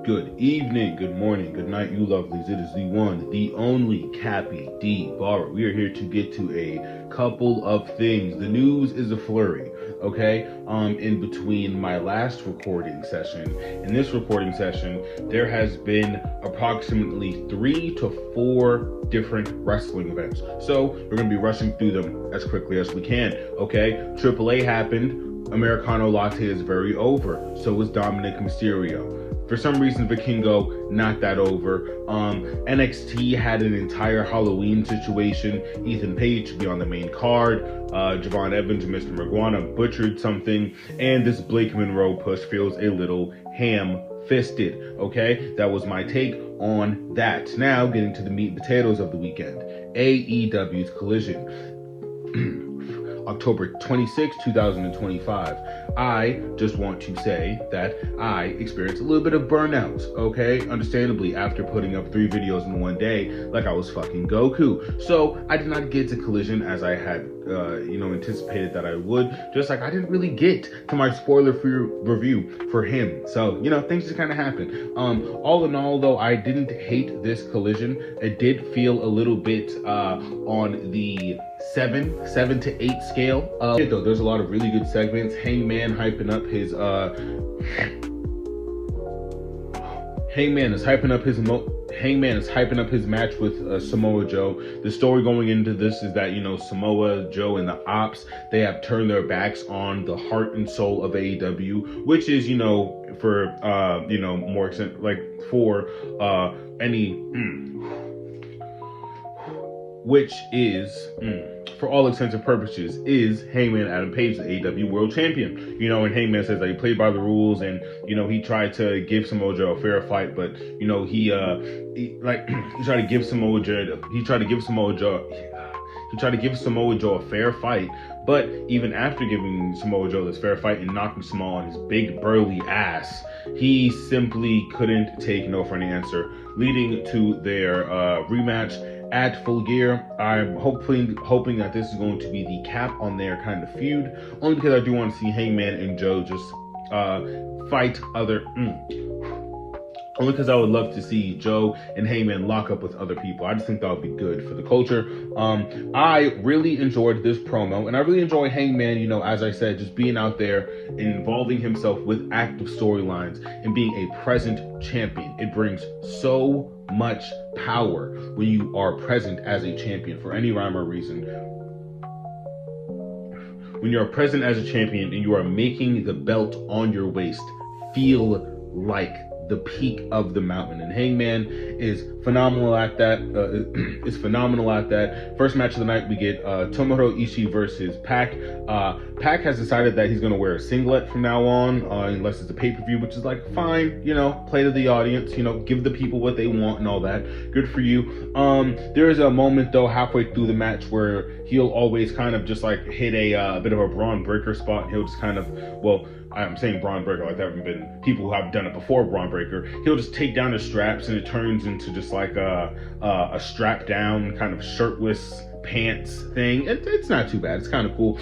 Good evening, good morning, good night, you lovelies. It is the one, the only Cappy D Barber. We are here to get to a couple of things. The news is a flurry, okay? In between my last recording session and this recording session, there has been approximately 3 to 4 different wrestling events. So we're going to be rushing through them as quickly as we can, okay? AAA happened. Americano Latte is very over. So is Dominic Mysterio. For some reason, Vikingo, not that over. NXT had an entire Halloween situation. Ethan Page should be on the main card. Javon Evans and Mr. Maguana butchered something. And this Blake Monroe push feels a little ham-fisted, okay? That was my take on that. Now, getting to the meat and potatoes of the weekend. AEW's Collision. October 26, 2025. I just want to say that I experienced a little bit of burnout, okay? Understandably, after putting up 3 videos in one day, like I was fucking Goku. So I did not get to Collision as I had, anticipated that I would. Just like I didn't really get to my spoiler-free review for him. So, things just kind of happen. All in all, though, I didn't hate this Collision. It did feel a little bit on the 7 to 8 scale. Though there's a lot of really good segments. Hangman hyping up his Hangman is hyping up his match with Samoa Joe. The story going into this is that, Samoa Joe and the Ops, they have turned their backs on the heart and soul of AEW, which is, for, more extent, like for which is, for all intents and purposes, is Hangman Adam Page, the AEW World Champion. And Hangman says that he played by the rules, and he tried to give Samoa Joe a fair fight, but he tried to give Samoa Joe a fair fight, but even after giving Samoa Joe this fair fight and knocking Samoa on his big burly ass, he simply couldn't take no for an answer, leading to their rematch at Full Gear. I'm hoping that this is going to be the cap on their kind of feud, only because I do want to see Hangman and Joe just fight other. Only because I would love to see Joe and Hangman lock up with other people. I just think that would be good for the culture. I really enjoyed this promo, and I really enjoy Hangman, as I said, just being out there and involving himself with active storylines and being a present champion. It brings so much power when you are present as a champion for any rhyme or reason. When you are present as a champion and you are making the belt on your waist feel like the peak of the mountain, and Hangman is phenomenal at that. First match of the night, we get Tomohiro Ishii versus Pac. Pac has decided that he's going to wear a singlet from now on, unless it's a pay-per-view, which is like fine, play to the audience, give the people what they want and all that. Good for you. There is a moment though halfway through the match where he'll always kind of just like hit a bit of a Braun Breaker spot. He'll just kind of, I'm saying Braun Breaker like there haven't been people who have done it before Braun Breaker. He'll just take down his straps and it turns into just like a strap down kind of shirtless pants thing. It's not too bad. It's kind of cool.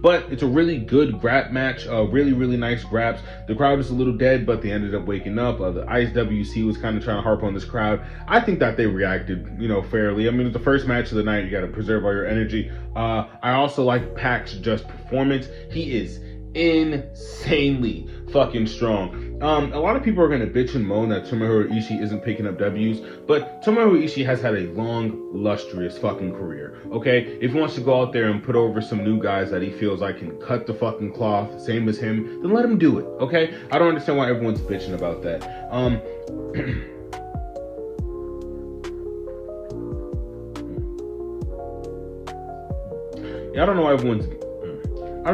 But it's a really good grab match. Really, really nice grabs. The crowd is a little dead, but they ended up waking up. The ISWC was kind of trying to harp on this crowd. I think that they reacted, fairly. I mean, it's the first match of the night. You got to preserve all your energy. I also like Pac's just performance. He is insanely fucking strong. A lot of people are going to bitch and moan that Tomohiro Ishii isn't picking up W's, but Tomohiro Ishii has had a long, lustrous fucking career, okay? If he wants to go out there and put over some new guys that he feels like can cut the fucking cloth, same as him, then let him do it, okay? I don't understand why everyone's bitching about that. I don't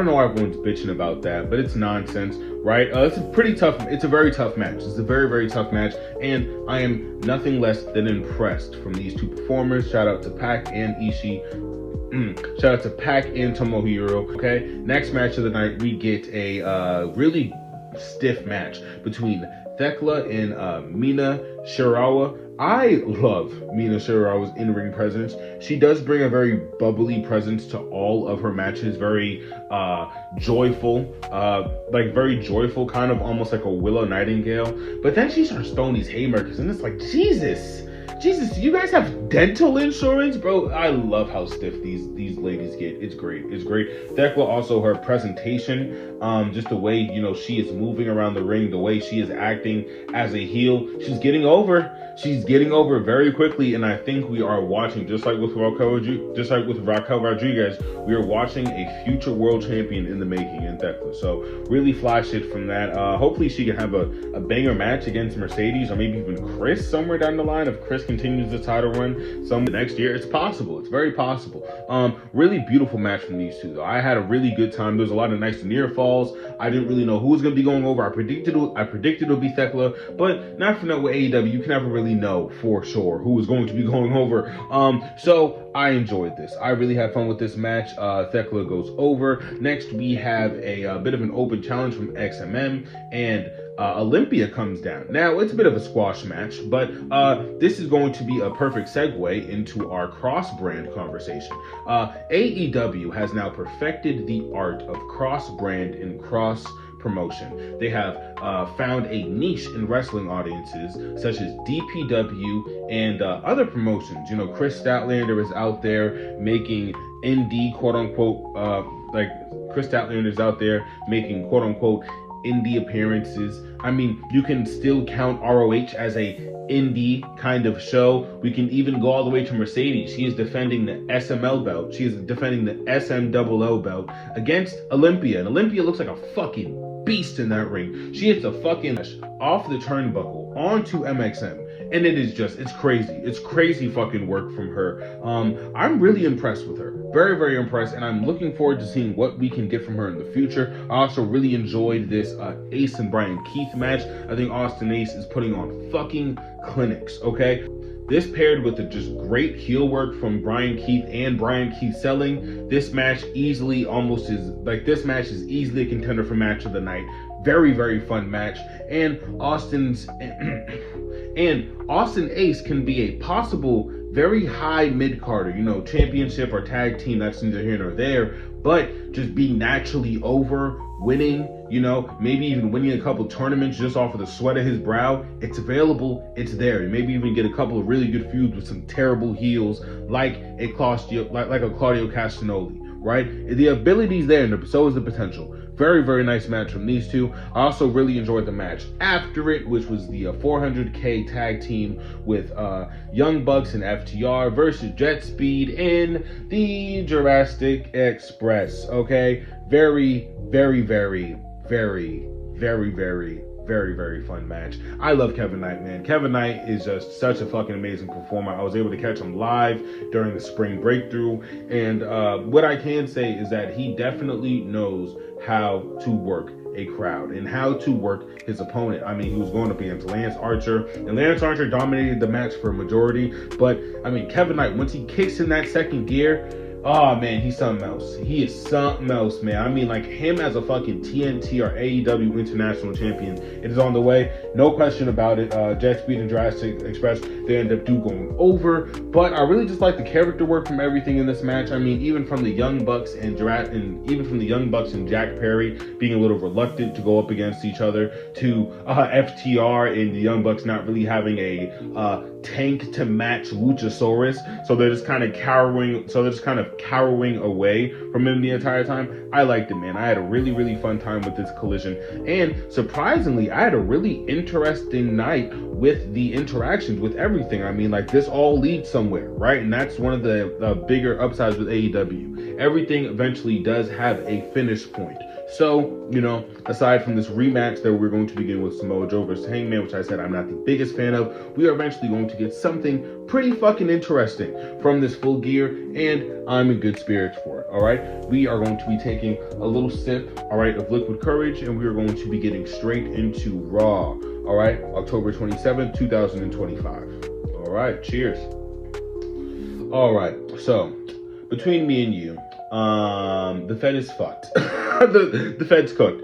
know why everyone's bitching about that, but it's nonsense, right? It's a very tough match. It's a very, very tough match, and I am nothing less than impressed from these two performers. Shout out to Pac and Ishii. Shout out to Pac and Tomohiro. Okay, next match of the night, we get a really stiff match between Thekla and Mina Shirawa. I love Mina Shirawa's in-ring presence. She does bring a very bubbly presence to all of her matches. Very joyful, very joyful, kind of almost like a Willow Nightingale. But then she starts throwing these haymakers, and it's like, Jesus, you guys have dental insurance, bro? I love how stiff these ladies get. It's great. Thekla also, her presentation, just the way, she is moving around the ring, the way she is acting as a heel, she's getting over very quickly. And I think we are watching, just like with Raquel Rodriguez, we are watching a future world champion in the making in Thekla. So really fly shit from that. Hopefully she can have a banger match against Mercedes, or maybe even Chris somewhere down the line. If Chris continues the title run some next year, it's possible. It's very possible. Really beautiful match from these two, though. I had a really good time. There was a lot of nice near falls. I didn't really know who was going to be going over. I predicted it would be Thekla, but not for nothing with AEW. You can never really know for sure who was going to be going over. So I enjoyed this. I really had fun with this match. Thekla goes over. Next, we have a bit of an open challenge from XMM, and Olympia comes down. Now, it's a bit of a squash match, but this is going to be a perfect segue into our cross-brand conversation. AEW has now perfected the art of cross-brand and cross-promotion. They have found a niche in wrestling audiences, such as DPW and other promotions. Chris Statlander is out there making indie, quote-unquote, Chris Statlander is out there making, quote-unquote, indie appearances. I mean, you can still count ROH as a indie kind of show. We can even go all the way to Mercedes. She is defending the SML belt. She is defending the SMLL belt against Olympia. And Olympia looks like a fucking beast in that ring. She hits a fucking off the turnbuckle onto MXM. And it's crazy. It's crazy fucking work from her. I'm really impressed with her. Very, very impressed. And I'm looking forward to seeing what we can get from her in the future. I also really enjoyed this Ace and Brian Keith match. I think Austin Ace is putting on fucking clinics, okay? This paired with the just great heel work from Brian Keith and Brian Keith selling, this match is easily a contender for match of the night. Very, very fun match. And Austin Ace can be a possible very high mid-carder, championship or tag team, that's neither here nor there, but just being naturally over, winning, maybe even winning a couple tournaments just off of the sweat of his brow. It's available, it's there. Maybe even get a couple of really good feuds with some terrible heels like a Claudio Castagnoli, right? The ability's there, and so is the potential. Very, very nice match from these two. I also really enjoyed the match after it, which was the 400K tag team with Young Bucks and FTR versus Jet Speed and the Jurassic Express. Okay, very, very, very, very, very, very, very, very fun match. I love Kevin Knight, man. Kevin Knight is just such a fucking amazing performer. I was able to catch him live during the spring breakthrough, and what I can say is that he definitely knows how to work a crowd and how to work his opponent. I mean, he was going up against Lance Archer, and Lance Archer dominated the match for a majority, but I mean, Kevin Knight, once he kicks in that second gear, oh man, he's something else. He is something else, man. I mean, like, him as a fucking TNT or AEW International Champion, it is on the way. No question about it. Jet Speed and Jurassic Express, they end up going over. But I really just like the character work from everything in this match. I mean, even from the Young Bucks and Jack Perry being a little reluctant to go up against each other, to FTR and the Young Bucks not really having a tank to match Luchasaurus, so they're just kind of cowering away from him the entire time. I liked it, man. I had a really, really fun time with this collision, and surprisingly, I had a really interesting night with the interactions, with everything. I mean, like, this all leads somewhere, right? And that's one of the bigger upsides with AEW. Everything eventually does have a finish point. So, aside from this rematch that we're going to begin with Samoa Joe versus Hangman, which I said I'm not the biggest fan of, we are eventually going to get something pretty fucking interesting from this Full Gear, and I'm in good spirits for it, all right? We are going to be taking a little sip, all right, of Liquid Courage, and we are going to be getting straight into Raw, all right? October 27th, 2025. All right, cheers. All right, so between me and you, the Fed is fucked. the Fed's cooked.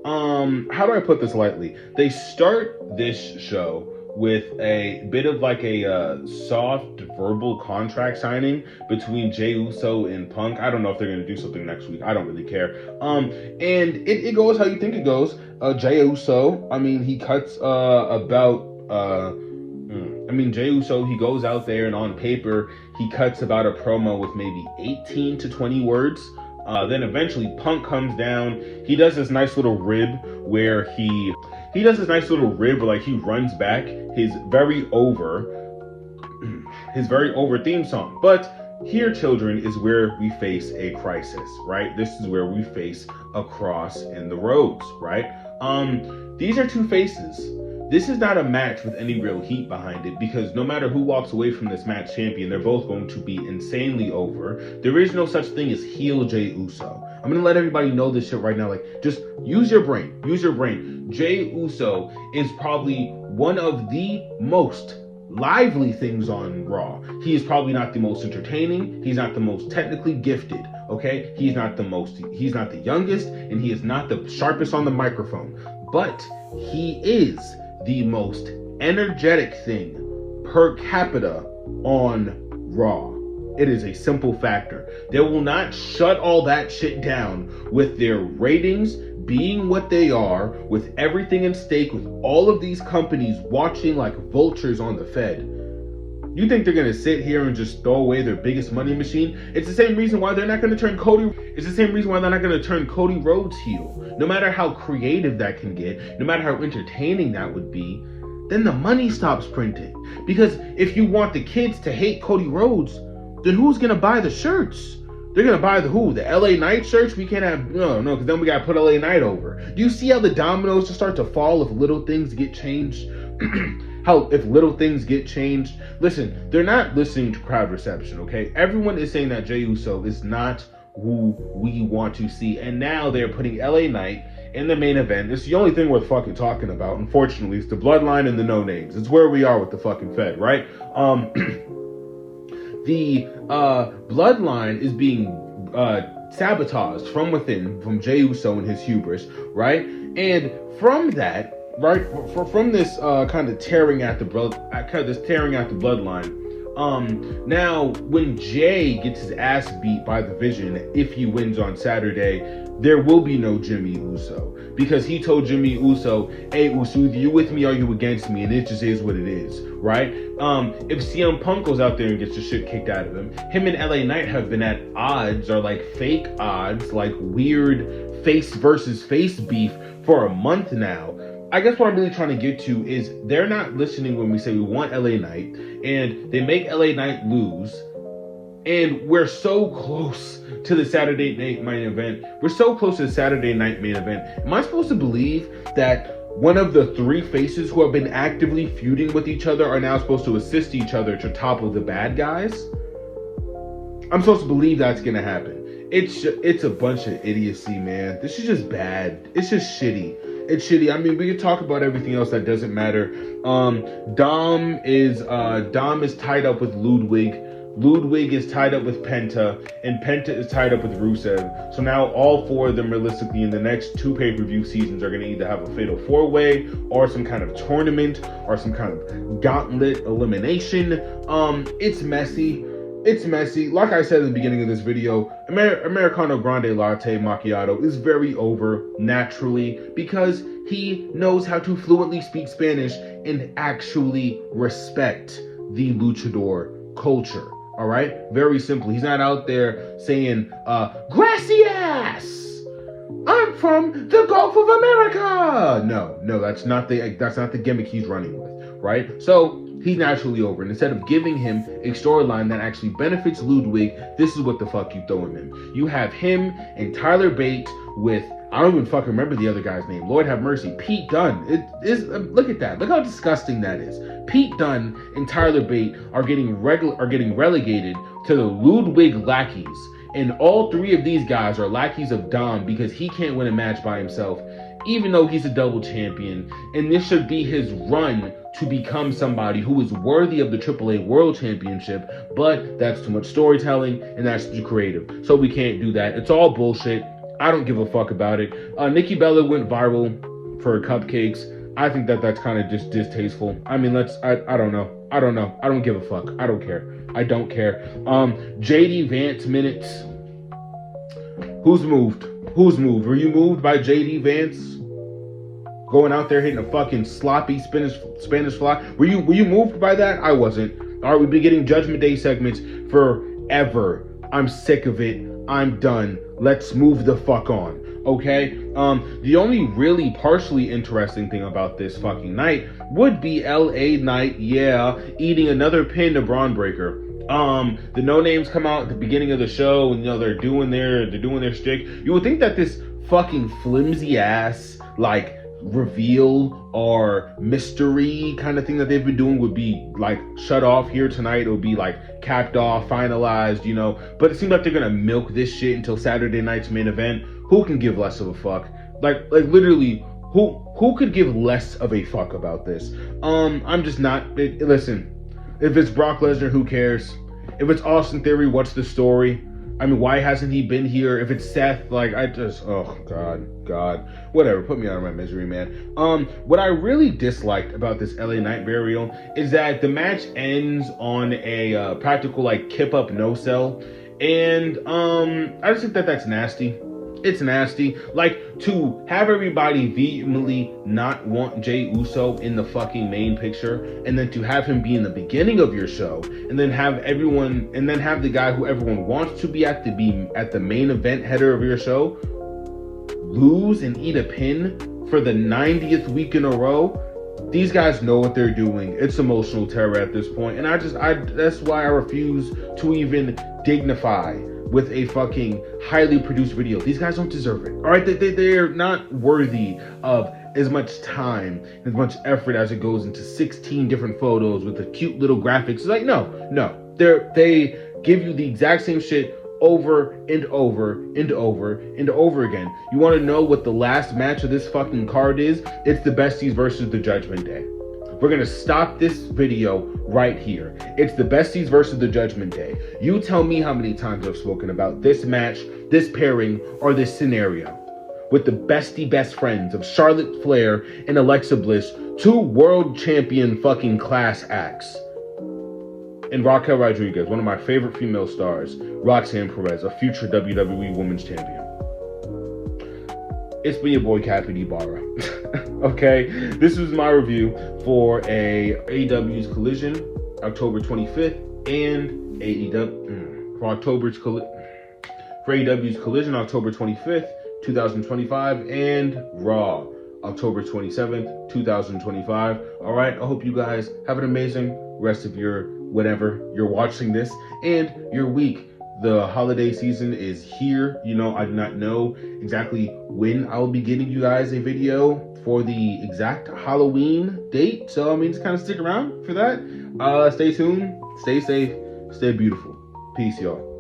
how do I put this lightly? They start this show with a bit of like a soft verbal contract signing between Jey Uso and Punk. I don't know if they're gonna do something next week. I don't really care. And it goes how you think it goes. Jey Uso, I mean, he cuts Jey Uso, he goes out there and on paper, he cuts about a promo with maybe 18 to 20 words. Then eventually Punk comes down. He does this nice little rib where he like he runs back his very over theme song. But here, children, is where we face a crisis, right? This is where we face a cross in the roads, right? These are two faces. This is not a match with any real heat behind it, because no matter who walks away from this match champion, they're both going to be insanely over. There is no such thing as heel Jey Uso. I'm going to let everybody know this shit right now. Like, just use your brain. Use your brain. Jey Uso is probably one of the most lively things on Raw. He is probably not the most entertaining. He's not the most technically gifted. Okay? He's not the youngest, and he is not the sharpest on the microphone. But he is the most energetic thing per capita on Raw. It is a simple factor. They will not shut all that shit down with their ratings being what they are, with everything in stake, with all of these companies watching like vultures on the Fed. You think they're gonna sit here and just throw away their biggest money machine? It's the same reason why they're not gonna turn Cody Rhodes heel. No matter how creative that can get, no matter how entertaining that would be, then the money stops printing. Because if you want the kids to hate Cody Rhodes, then who's gonna buy the shirts? They're gonna buy the LA Knight shirts? We can't have, no, because then we gotta put LA Knight over. Do you see how the dominoes just start to fall if little things get changed? If little things get changed? Listen, they're not listening to crowd reception, okay? Everyone is saying that Jey Uso is not who we want to see, and now they're putting LA Knight in the main event. It's the only thing worth fucking talking about, unfortunately. It's the bloodline and the no names. It's where we are with the fucking Fed, right? The bloodline is being sabotaged from within, from Jey Uso and his hubris, right? And from that, right, from this kind of tearing at the bloodline. Now when Jay gets his ass beat by the Vision, if he wins on Saturday, there will be no Jimmy Uso, because he told Jimmy Uso, "Hey Uso, either you with me or you against me," and it just is what it is, right? If CM Punk goes out there and gets the shit kicked out of him and LA Knight have been at odds, or like fake odds, like weird face versus face beef for a month now. I guess what I'm really trying to get to is they're not listening when we say we want LA Knight, and they make LA Knight lose, and we're so close to the Saturday night main event. Am I supposed to believe that one of the three faces who have been actively feuding with each other are now supposed to assist each other to topple the bad guys? I'm supposed to believe that's gonna happen. It's a bunch of idiocy, man. This is just bad. It's just shitty. It's shitty. I mean, we could talk about everything else that doesn't matter. Dom is tied up with Ludwig. Ludwig is tied up with Penta, and Penta is tied up with Rusev. So now all four of them, realistically, in the next two pay-per-view seasons are going to either have a fatal four-way or some kind of tournament or some kind of gauntlet elimination. It's messy. It's messy. Like I said in the beginning of this video, Americano Grande Latte Macchiato is very over naturally because he knows how to fluently speak Spanish and actually respect the luchador culture. All right? Very simple. He's not out there saying, gracias! I'm from the Gulf of America! No, that's not the gimmick he's running with, right? So he's naturally over. And instead of giving him a storyline that actually benefits Ludwig, this is what the fuck you throwing him. You have him and Tyler Bate with, I don't even fucking remember the other guy's name. Lord have mercy. Pete Dunne. It is, look at that. Look how disgusting that is. Pete Dunne and Tyler Bate are getting relegated to the Ludwig lackeys. And all three of these guys are lackeys of Dom because he can't win a match by himself, even though he's a double champion. And this should be his run to become somebody who is worthy of the AAA World Championship, but that's too much storytelling and that's too creative. So we can't do that. It's all bullshit. I don't give a fuck about it. Nikki Bella went viral for cupcakes. I think that that's kind of just distasteful. I mean, I don't know. I don't give a fuck. I don't care. JD Vance minutes. Who's moved? Were you moved by JD Vance going out there hitting a fucking sloppy Spanish fly? Were you moved by that? I wasn't. All right, we've been getting Judgment Day segments forever. I'm sick of it. I'm done. Let's move the fuck on. Okay? The only really partially interesting thing about this fucking night would be LA Knight, eating another pin to Braun Breaker. The No Names come out at the beginning of the show, and they're doing their shtick. You would think that this fucking flimsy ass like reveal or mystery kind of thing that they've been doing would be like shut off here tonight. It would be like capped off, finalized, but it seems like they're gonna milk this shit until Saturday night's main event. Who can give less of a fuck? Like literally, who could give less of a fuck about this? I'm just not. Listen, if it's Brock Lesnar, who cares? If it's Austin Theory, what's the story? I mean, why hasn't he been here? If it's Seth, oh God, whatever. Put me out of my misery, man. What I really disliked about this LA Knight burial is that the match ends on a practical kip up no sell, and I just think that that's nasty. It's nasty. To have everybody vehemently not want Jey Uso in the fucking main picture, and then to have him be in the beginning of your show, and then have the guy who everyone wants to be at the main event header of your show lose and eat a pin for the 90th week in a row. These guys know what they're doing. It's emotional terror at this point, and that's why I refuse to even dignify with a fucking highly produced video. These guys don't deserve it. All right, they're not worthy of as much time, as much effort as it goes into 16 different photos with the cute little graphics. It's no. They give you the exact same shit over and over and over and over again. You want to know what the last match of this fucking card is? It's the Besties versus the Judgment Day. We're going to stop this video right here. It's the Besties versus the Judgment Day. You tell me how many times I've spoken about this match, this pairing, or this scenario with the bestie best friends of Charlotte Flair and Alexa Bliss, two world champion fucking class acts. And Raquel Rodriguez, one of my favorite female stars, Roxanne Perez, a future WWE Women's Champion. It's been your boy, Cappy D. Barra. Okay, this was my review for AEW's Collision, October 25th, and AEW's Collision, October 25th, 2025, and Raw, October 27th, 2025. All right, I hope you guys have an amazing rest of your whenever you're watching this and your week. The holiday season is here. I do not know exactly when I'll be getting you guys a video for the exact Halloween date. So, just kind of stick around for that. Stay tuned, stay safe, stay beautiful. Peace, y'all.